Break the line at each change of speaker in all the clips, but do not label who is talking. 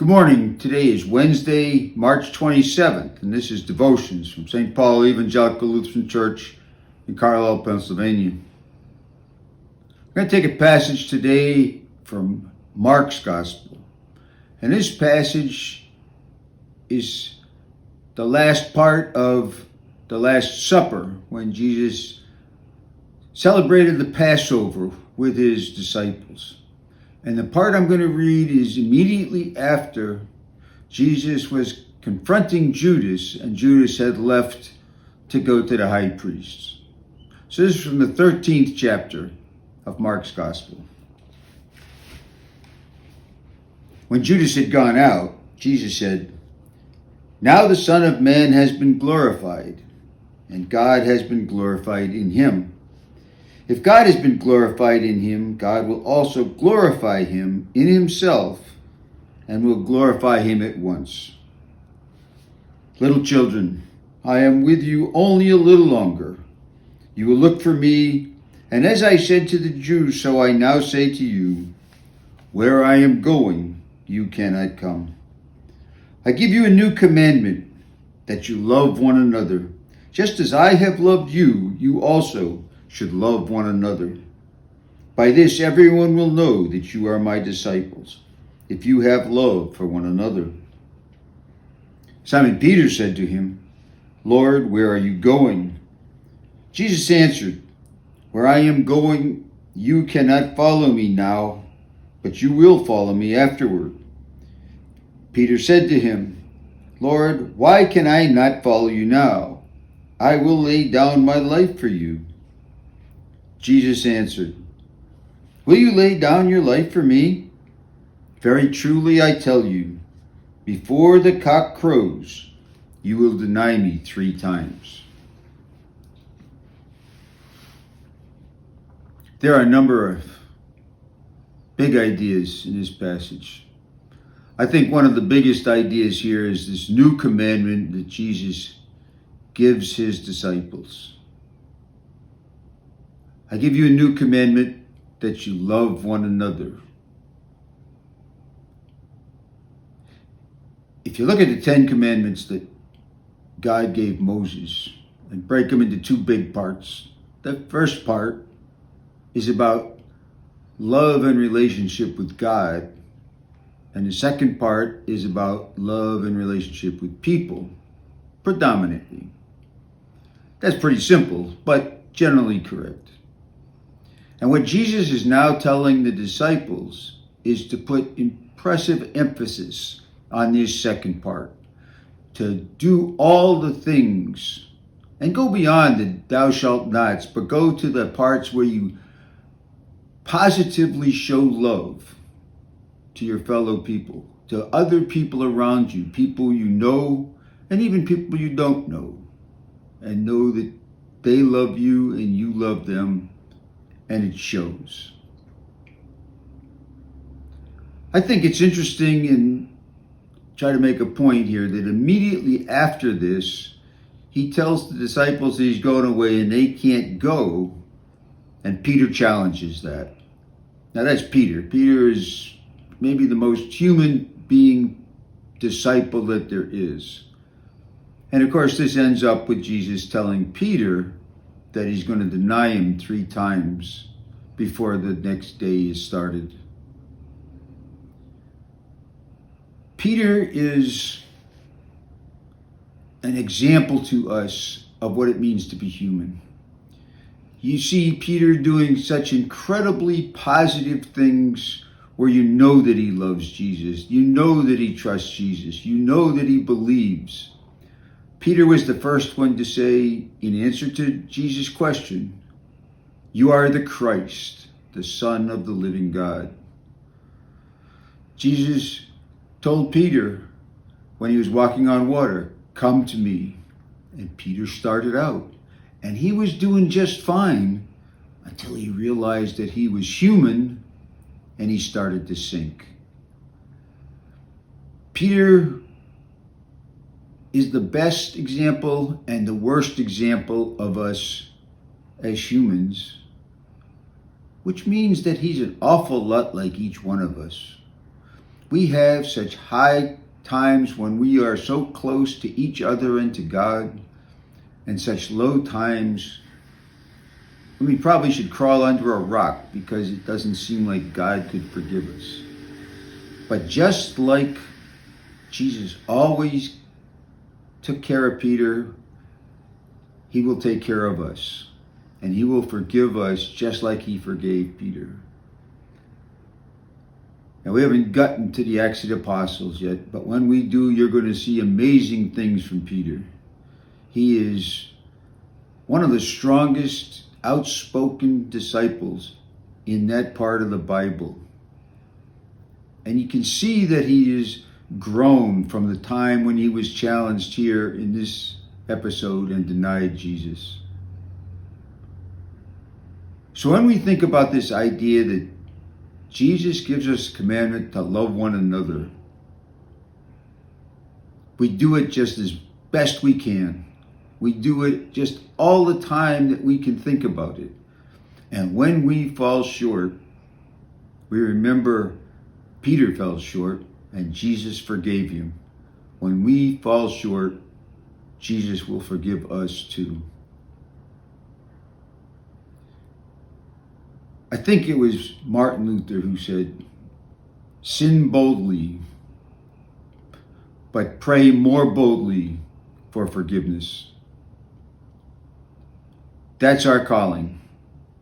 Good morning. Today is Wednesday, March 27th, and this is Devotions from St. Paul Evangelical Lutheran Church in Carlisle, Pennsylvania. I'm going to take a passage today from Mark's Gospel, and this passage is the last part of the Last Supper when Jesus celebrated the Passover with his disciples. And the part I'm going to read is immediately after Jesus was confronting Judas, and Judas had left to go to the high priest. So this is from the 13th chapter of Mark's Gospel. When Judas had gone out, Jesus said, "Now the Son of Man has been glorified, and God has been glorified in him. If God has been glorified in him, God will also glorify him in himself and will glorify him at once. Little children, I am with you only a little longer. You will look for me, and as I said to the Jews, so I now say to you, where I am going, you cannot come. I give you a new commandment, that you love one another. Just as I have loved you, you also should love one another. By this everyone will know that you are my disciples, if you have love for one another." Simon Peter said to him, "Lord, where are you going?" Jesus answered, "Where I am going, you cannot follow me now, but you will follow me afterward." Peter said to him, "Lord, why can I not follow you now? I will lay down my life for you." Jesus answered, "Will you lay down your life for me? Very truly I tell you, before the cock crows, you will deny me 3 times. There are a number of big ideas in this passage. I think one of the biggest ideas here is this new commandment that Jesus gives his disciples. I give you a new commandment, that you love one another. If you look at the 10 commandments that God gave Moses and break them into 2 big parts, the first part is about love and relationship with God, and the second part is about love and relationship with people, predominantly. That's pretty simple, but generally correct. And what Jesus is now telling the disciples is to put impressive emphasis on this second part, to do all the things and go beyond the thou shalt nots, but go to the parts where you positively show love to your fellow people, to other people around you, people you know, and even people you don't know, and know that they love you and you love them. And it shows. I think it's interesting, and try to make a point here, that immediately after this, he tells the disciples that he's going away and they can't go, and Peter challenges that. Now that's Peter. Peter is maybe the most human being disciple that there is. And of course, this ends up with Jesus telling Peter that he's going to deny him 3 times before the next day is started. Peter is an example to us of what it means to be human. You see Peter doing such incredibly positive things where you know that he loves Jesus, you know that he trusts Jesus, you know that he believes. Peter was the first one to say, in answer to Jesus' question, "You are the Christ, the Son of the living God." Jesus told Peter when he was walking on water, "Come to me." And Peter started out. And he was doing just fine until he realized that he was human and he started to sink. Peter is the best example and the worst example of us as humans, which means that he's an awful lot like each one of us. We have such high times when we are so close to each other and to God, and such low times when we probably should crawl under a rock because it doesn't seem like God could forgive us. But just like Jesus always took care of Peter, he will take care of us. And he will forgive us just like he forgave Peter. Now, we haven't gotten to the Acts of the Apostles yet, but when we do, you're going to see amazing things from Peter. He is one of the strongest, outspoken disciples in that part of the Bible. And you can see that he is grown from the time when he was challenged here in this episode and denied Jesus. So when we think about this idea that Jesus gives us a commandment to love one another, we do it just as best we can. We do it just all the time that we can think about it. And when we fall short, we remember Peter fell short and Jesus forgave him. When we fall short, Jesus will forgive us too. I think it was Martin Luther who said, "Sin boldly, but pray more boldly for forgiveness." That's our calling.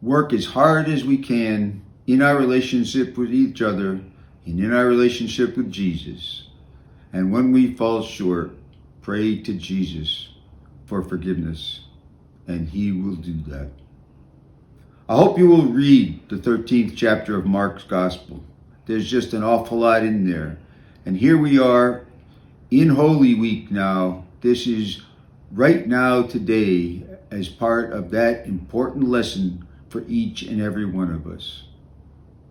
Work as hard as we can in our relationship with each other and in our relationship with Jesus. And when we fall short, pray to Jesus for forgiveness, and he will do that. I hope you will read the 13th chapter of Mark's Gospel. There's just an awful lot in there. And here we are in Holy Week now. This is right now, today, as part of that important lesson for each and every one of us.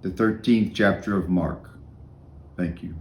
The 13th chapter of Mark. Thank you.